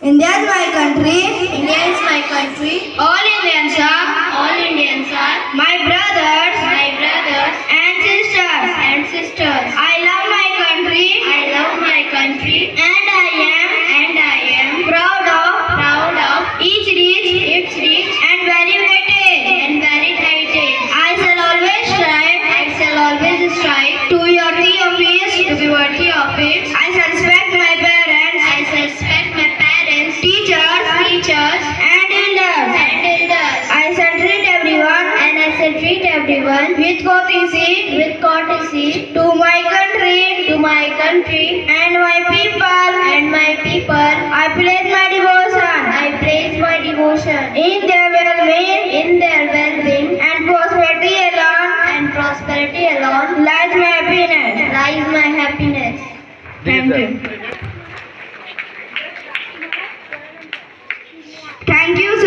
India is my country. India is my country. All Indians are All Indians are my brothers my brothers and sisters. and sisters. I love my country I love my country and I am proud of each rich its rich and very heritage. and varied heritage. I shall always strive I shall always strive to be worthy of peace. to be worthy of it. I shall respect my parents, I shall respect my parents, teachers, teachers, and elders. and elders. I shall treat everyone And I shall treat everyone with courtesy with courtesy to my country to my country and my people. and my people. I pledge my devotion I praise my devotion in their well-being in their well-being and prosperity alone and prosperity alone lies my happiness. lies my happiness. Thank you. Thank you,